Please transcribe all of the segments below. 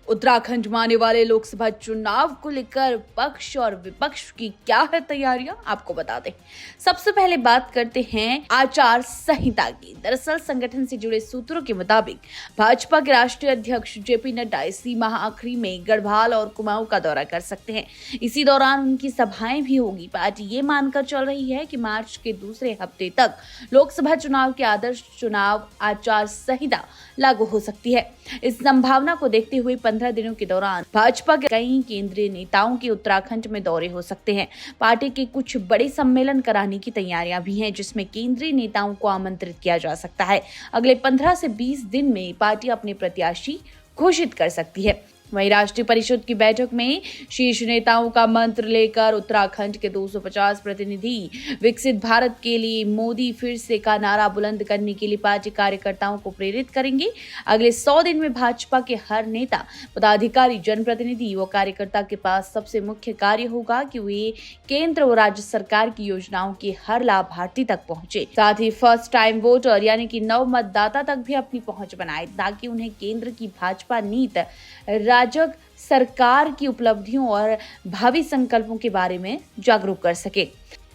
उत्तराखंड में आने वाले लोकसभा चुनाव को लेकर पक्ष और विपक्ष की क्या है तैयारियां, आपको बता दें। सबसे पहले बात करते हैं आचार संहिता की। दरअसल संगठन से जुड़े सूत्रों के मुताबिक भाजपा के राष्ट्रीय अध्यक्ष जेपी नड्डा इसी माह आखिरी में गढ़वाल और कुमाऊं का दौरा कर सकते हैं। इसी दौरान उनकी सभाएं भी होगी। पार्टी ये मानकर चल रही है कि मार्च के दूसरे हफ्ते तक लोकसभा चुनाव के आदर्श चुनाव आचार संहिता लागू हो सकती है। इस संभावना को देखते हुए 15 दिनों के दौरान भाजपा के कई केंद्रीय नेताओं के उत्तराखंड में दौरे हो सकते हैं। पार्टी के कुछ बड़े सम्मेलन कराने की तैयारियां भी हैं, जिसमें केंद्रीय नेताओं को आमंत्रित किया जा सकता है। अगले 15 से 20 दिन में पार्टी अपने प्रत्याशी घोषित कर सकती है। वहीं राष्ट्रीय परिषद की बैठक में शीर्ष नेताओं का मंत्र लेकर उत्तराखंड के 250 प्रतिनिधि विकसित भारत के लिए मोदी फिर से का नारा बुलंद करने के लिए पार्टी कार्यकर्ताओं को प्रेरित करेंगे। अगले 100 दिन में भाजपा के हर नेता, पदाधिकारी, जनप्रतिनिधि व कार्यकर्ता के पास सबसे मुख्य कार्य होगा कि वे केंद्र व राज्य सरकार की योजनाओं के हर लाभार्थी तक पहुंचे। साथ ही फर्स्ट टाइम वोटर यानी कि नव मतदाता तक भी अपनी पहुंच बनाए, ताकि उन्हें केंद्र की भाजपा नीति, राजग सरकार की उपलब्धियों और भावी संकल्पों के बारे में जागरूक कर सके।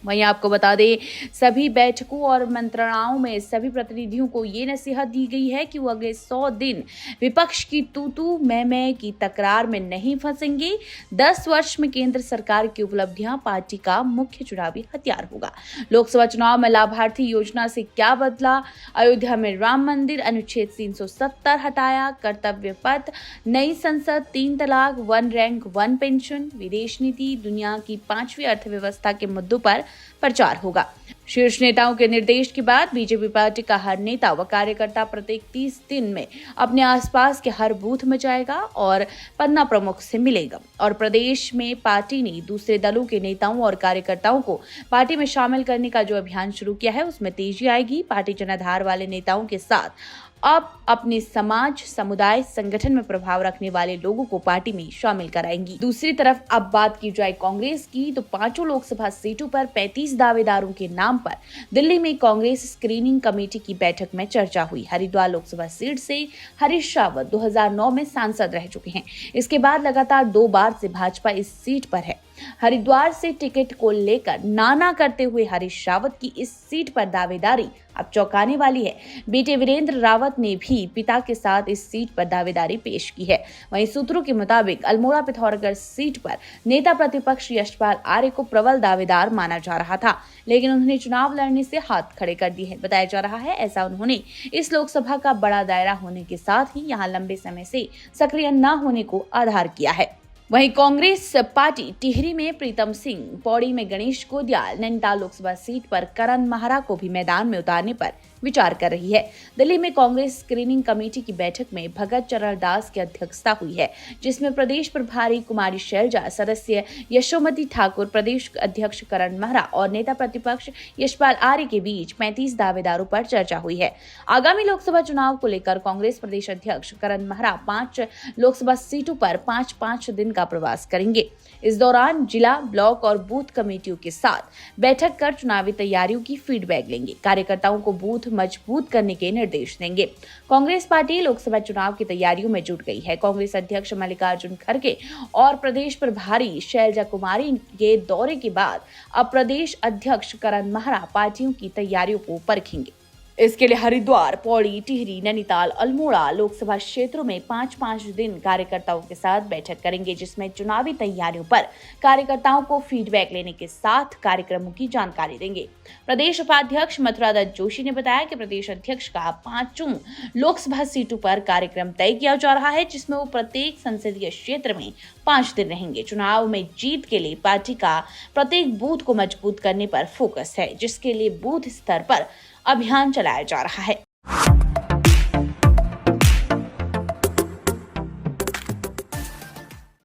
वहीं आपको बता दें, सभी बैठकों और मंत्रणाओं में सभी प्रतिनिधियों को ये नसीहत दी गई है कि वो अगले 100 दिन विपक्ष की तू मैं की तकरार में नहीं फंसेंगे। 10 वर्ष में केंद्र सरकार की उपलब्धियां पार्टी का मुख्य चुनावी हथियार होगा। लोकसभा चुनाव में लाभार्थी योजना से क्या बदला? अयोध्या में राम मंदिर, अनुच्छेद 370 हटाया, कर्तव्य पथ, नई संसद, 3 तलाक, 1 रैंक 1 पेंशन, विदेश नीति, दुनिया की 5वीं अर्थव्यवस्था के मुद्दों पर प्रचार होगा। शीर्ष नेताओं के निर्देश के बाद बीजेपी पार्टी का हर नेता व कार्यकर्ता प्रत्येक 30 दिन में अपने आसपास के हर बूथ में जाएगा और पन्ना प्रमुख से मिलेगा। और प्रदेश में पार्टी ने दूसरे दलों के नेताओं और कार्यकर्ताओं को पार्टी में शामिल करने का जो अभियान शुरू किया है, उसमें तेजी आएगी। पार्टी जनाधार वाले नेताओं के साथ अब अपने समाज, समुदाय, संगठन में प्रभाव रखने वाले लोगों को पार्टी में शामिल कराएंगी। दूसरी तरफ अब बात की जाए कांग्रेस की, तो 5 लोकसभा सीटों पर 35 दावेदारों के नाम पर दिल्ली में कांग्रेस स्क्रीनिंग कमेटी की बैठक में चर्चा हुई। हरिद्वार लोकसभा सीट से हरीश रावत 2009 में सांसद रह चुके हैं। इसके बाद लगातार 2 बार से भाजपा इस सीट पर है। हरिद्वार से टिकट को लेकर नाना करते हुए हरीश रावत की इस सीट पर दावेदारी अब चौंकाने वाली है। बेटे वीरेंद्र रावत ने भी पिता के साथ इस सीट पर दावेदारी पेश की है। वहीं सूत्रों के मुताबिक अल्मोड़ा पिथौरागढ़ सीट पर नेता प्रतिपक्ष यशपाल आर्य को प्रबल दावेदार माना जा रहा था, लेकिन उन्होंने चुनाव लड़ने से हाथ खड़े कर दिए हैं। बताया जा रहा है ऐसा उन्होंने इस लोकसभा का बड़ा दायरा होने के साथ ही यहाँ लंबे समय से सक्रिय न होने को आधार किया है। वहीं कांग्रेस पार्टी टिहरी में प्रीतम सिंह, पौड़ी में गणेश गोदियाल, नैनीताल लोकसभा सीट पर करण माहरा को भी मैदान में उतारने पर विचार कर रही है। दिल्ली में कांग्रेस स्क्रीनिंग कमेटी की बैठक में भगत चरण दास की अध्यक्षता हुई है, जिसमें प्रदेश प्रभारी कुमारी शैलजा, सदस्य यशोमती ठाकुर, प्रदेश अध्यक्ष करण माहरा और नेता प्रतिपक्ष यशपाल आर्य के बीच 35 दावेदारों पर चर्चा हुई है। आगामी लोकसभा चुनाव को लेकर कांग्रेस प्रदेश अध्यक्ष करण माहरा 5 लोकसभा सीटों पर 5-5 दिन का प्रवास करेंगे। इस दौरान जिला, ब्लॉक और बूथ कमेटियों के साथ बैठक कर चुनावी तैयारियों की फीडबैक लेंगे। कार्यकर्ताओं को बूथ मजबूत करने के निर्देश देंगे। कांग्रेस पार्टी लोकसभा चुनाव की तैयारियों में जुट गई है। कांग्रेस अध्यक्ष मल्लिकार्जुन खड़गे और प्रदेश प्रभारी शैलजा कुमारी के दौरे के बाद अब प्रदेश अध्यक्ष करण माहरा पार्टियों की तैयारियों को परखेंगे। इसके लिए हरिद्वार, पौड़ी, टिहरी, नैनीताल, अल्मोड़ा लोकसभा क्षेत्रों में 5-5 दिन कार्यकर्ताओं के साथ बैठक करेंगे, जिसमें चुनावी तैयारियों पर कार्यकर्ताओं को फीडबैक लेने के साथ कार्यक्रमों की जानकारी देंगे। प्रदेश उपाध्यक्ष मथुरा दत्त जोशी ने बताया कि प्रदेश अध्यक्ष का 5 लोकसभा सीटों पर कार्यक्रम तय किया जा रहा है, जिसमें वो प्रत्येक संसदीय क्षेत्र में 5 दिन रहेंगे। चुनाव में जीत के लिए पार्टी का प्रत्येक बूथ को मजबूत करने पर फोकस है, जिसके लिए बूथ स्तर पर अभियान चलाया जा रहा है।